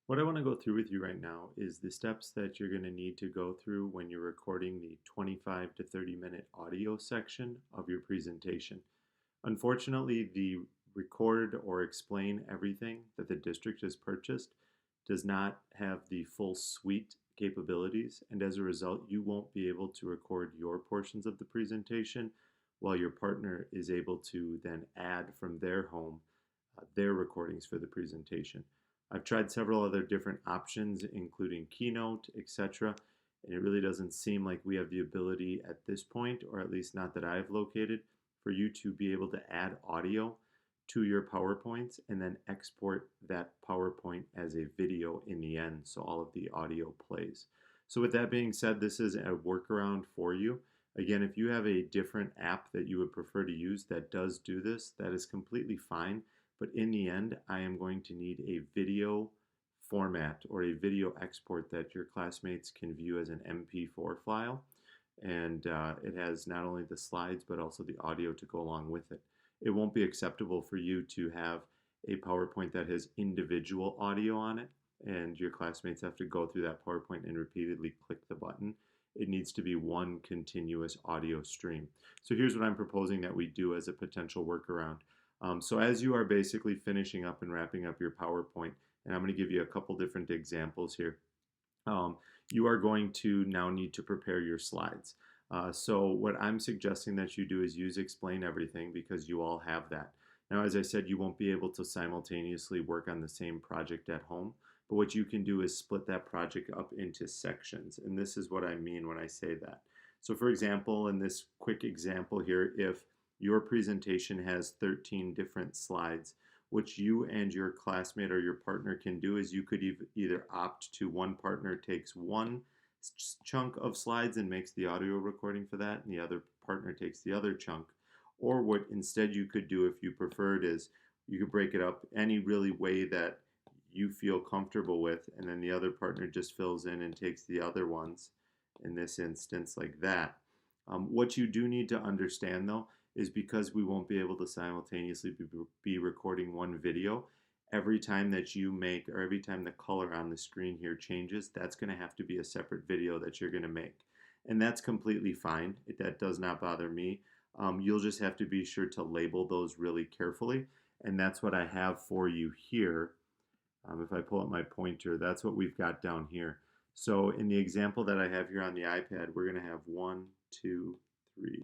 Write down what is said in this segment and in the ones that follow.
What I want to go through with you right now is the steps that you're going to need to go through when you're recording the 25 to 30-minute audio section of your presentation. Unfortunately, the record or explain everything that the district has purchased does not have the full suite capabilities, and as a result, you won't be able to record your portions of the presentation while your partner is able to then add from their home their recordings for the presentation. I've tried several other different options, including Keynote, etc., and it really doesn't seem like we have the ability at this point, or at least not that I've located, for you to be able to add audio to your PowerPoints and then export that PowerPoint as a video in the end, so all of the audio plays. So with that being said, this is a workaround for you. Again, if you have a different app that you would prefer to use that does do this, that is completely fine. But in the end, I am going to need a video format or a video export that your classmates can view as an MP4 file. And it has not only the slides, but also the audio to go along with it. It won't be acceptable for you to have a PowerPoint that has individual audio on it, and your classmates have to go through that PowerPoint and repeatedly click the button. It needs to be one continuous audio stream. So here's what I'm proposing that we do as a potential workaround. So as you are basically finishing up and wrapping up your PowerPoint, and I'm going to give you a couple different examples here, you are going to now need to prepare your slides. So what I'm suggesting that you do is use Explain Everything because you all have that. Now, as I said, you won't be able to simultaneously work on the same project at home, but what you can do is split that project up into sections, and this is what I mean when I say that. So for example, in this quick example here, if your presentation has 13 different slides, what you and your classmate or your partner can do is you could either opt to one partner takes one chunk of slides and makes the audio recording for that, and the other partner takes the other chunk. Or what instead you could do if you preferred is you could break it up any really way that you feel comfortable with, and then the other partner just fills in and takes the other ones, in this instance like that. What you do need to understand though is because we won't be able to simultaneously be recording one video, every time that you make, or every time the color on the screen here changes, that's going to have to be a separate video that you're going to make. And that's completely fine. That does not bother me. You'll just have to be sure to label those really carefully. And that's what I have for you here. If I pull up my pointer, that's what we've got down here. So in the example that I have here on the iPad, we're going to have 1, 2, 3,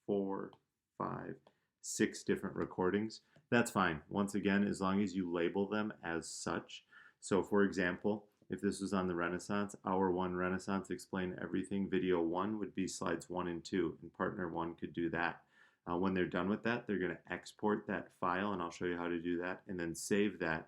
4, 5, 6 different recordings. That's fine. Once again, as long as you label them as such. So for example, if this was on the Renaissance, Hour 1 Renaissance Explain Everything, Video 1 would be slides 1 and 2, and Partner 1 could do that. When they're done with that, they're going to export that file, and I'll show you how to do that, and then save that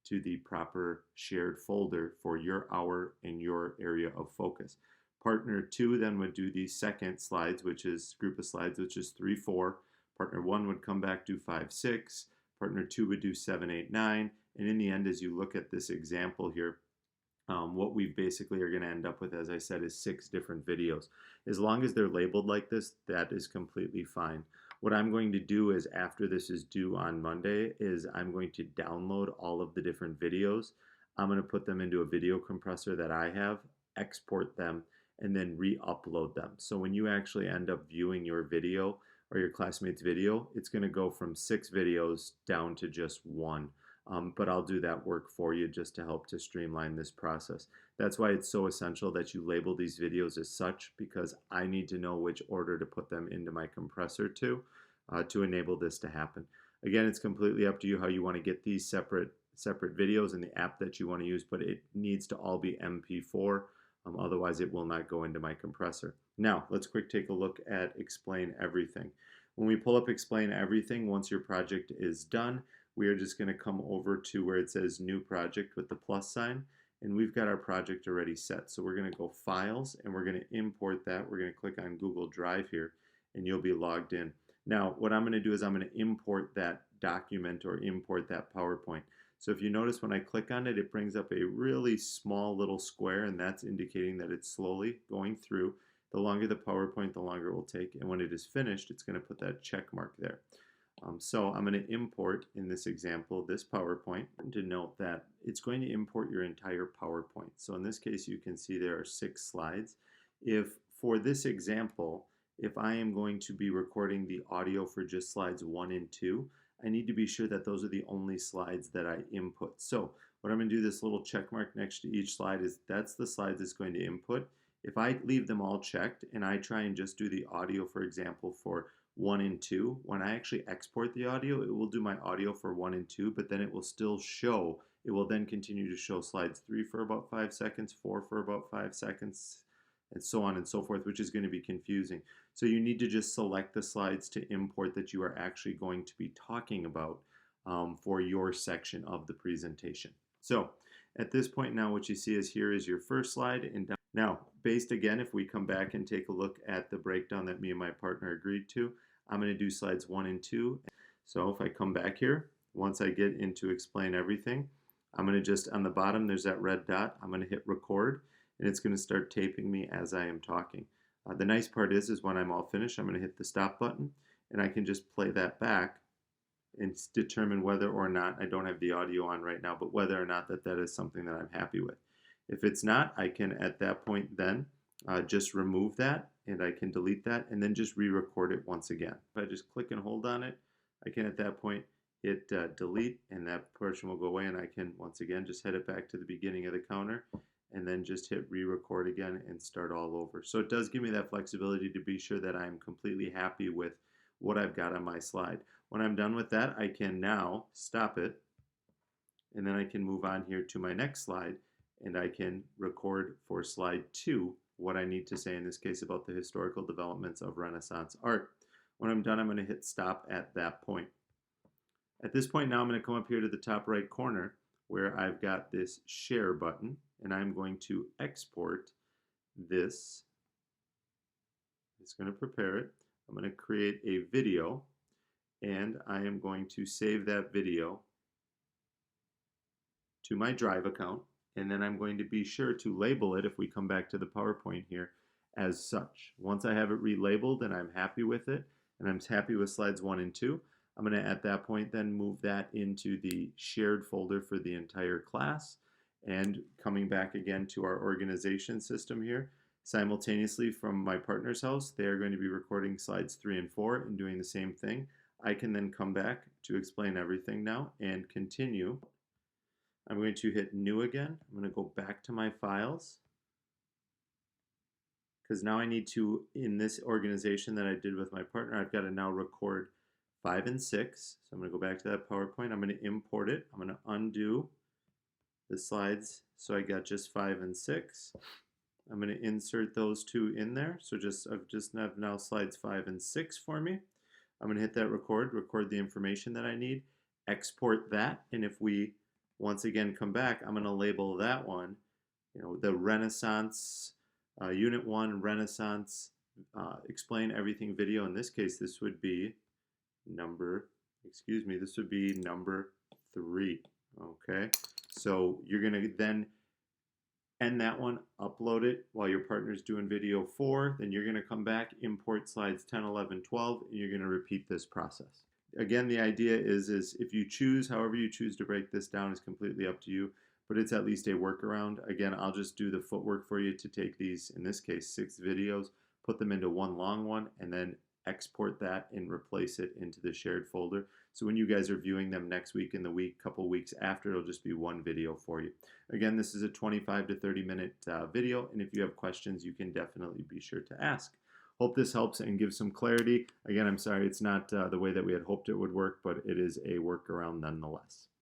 to the proper shared folder for your hour and your area of focus. Partner 2 then would do the second slides, which is group of slides, which is 3, 4. Partner 1 would come back, do 5, 6. Partner 2 would do 7, 8, 9. And in the end, as you look at this example here, what we basically are going to end up with, as I said, is 6 different videos. As long as they're labeled like this, that is completely fine. What I'm going to do is after this is due on Monday is I'm going to download all of the different videos. I'm going to put them into a video compressor that I have, export them, and then re-upload them. So when you actually end up viewing your video or your classmate's video, it's going to go from 6 videos down to just 1. But I'll do that work for you just to help to streamline this process. That's why it's so essential that you label these videos as such, because I need to know which order to put them into my compressor to enable this to happen. Again, it's completely up to you how you want to get these separate videos in the app that you want to use, but it needs to all be MP4. Otherwise, it will not go into my compressor. Now, let's quick take a look at Explain Everything. When we pull up Explain Everything, once your project is done, we are just going to come over to where it says New Project with the plus sign, and we've got our project already set. So we're going to go Files, and we're going to import that. We're going to click on Google Drive here, and you'll be logged in. Now, what I'm going to do is I'm going to import that document or import that PowerPoint. So if you notice when I click on it, it brings up a really small little square, and that's indicating that it's slowly going through. The longer the PowerPoint, the longer it will take, and when it is finished, it's going to put that check mark there. So I'm going to import, in this example, this PowerPoint. To note that it's going to import your entire PowerPoint. So in this case, you can see there are 6 slides. If for this example, if I am going to be recording the audio for just slides 1 and 2, I need to be sure that those are the only slides that I input. So what I'm going to do, this little check mark next to each slide, is that's the slide that's going to input. If I leave them all checked and I try and just do the audio, for example, for 1 and 2, when I actually export the audio, it will do my audio for 1 and 2, but then it will still show, it will then continue to show slides 3 for about 5 seconds, 4 for about 5 seconds, and so on and so forth, which is going to be confusing. So you need to just select the slides to import that you are actually going to be talking about for your section of the presentation. So at this point now, what you see is here is your first slide. And now, based again, if we come back and take a look at the breakdown that me and my partner agreed to, I'm going to do slides 1 and 2. So if I come back here, once I get into explain everything, I'm going to just, on the bottom, there's that red dot. I'm going to hit record, and it's going to start taping me as I am talking. The nice part is when I'm all finished, I'm going to hit the stop button, and I can just play that back and determine whether or not, I don't have the audio on right now, but whether or not that is something that I'm happy with. If it's not, I can at that point then just remove that, and I can delete that and then just re-record it once again. If I just click and hold on it, I can at that point hit delete, and that portion will go away, and I can once again just head it back to the beginning of the counter and then just hit re-record again and start all over. So it does give me that flexibility to be sure that I'm completely happy with what I've got on my slide. When I'm done with that, I can now stop it, and then I can move on here to my next slide, and I can record for slide 2 what I need to say, in this case about the historical developments of Renaissance art. When I'm done, I'm going to hit stop at that point. At this point now, I'm going to come up here to the top right corner where I've got this share button, and I'm going to export this. It's going to prepare it. I'm going to create a video, and I am going to save that video to my Drive account, and then I'm going to be sure to label it, if we come back to the PowerPoint here, as such. Once I have it relabeled and I'm happy with it, and I'm happy with slides 1 and 2, I'm going to at that point then move that into the shared folder for the entire class. And coming back again to our organization system here, simultaneously from my partner's house, they are going to be recording slides 3 and 4 and doing the same thing. I can then come back to explain everything now and continue. I'm going to hit new again. I'm going to go back to my files, because now I need to, in this organization that I did with my partner, I've got to now record 5 and 6. So I'm going to go back to that PowerPoint. I'm going to import it. I'm going to undo the slides so I got just 5 and 6. I'm going to insert those 2 in there. So I've just have now slides 5 and 6 for me. I'm going to hit that record the information that I need, export that, and if we once again come back, I'm going to label that one, the Renaissance, Unit 1 Renaissance, explain everything video. In this case, this would be number 3. Okay, so you're going to then end that one, upload it while your partner's doing video 4, then you're going to come back, import slides 10, 11, 12, and you're going to repeat this process. Again, the idea is if you choose, however you choose to break this down is completely up to you, but it's at least a workaround. Again, I'll just do the footwork for you to take these, in this case, 6 videos, put them into one long one, and then export that and replace it into the shared folder. So when you guys are viewing them next week, in the couple weeks after, it'll just be one video for you. Again, this is a 25 to 30 minute video, and if you have questions, you can definitely be sure to ask. Hope this helps and gives some clarity. Again, I'm sorry it's not the way that we had hoped it would work, but it is a workaround nonetheless.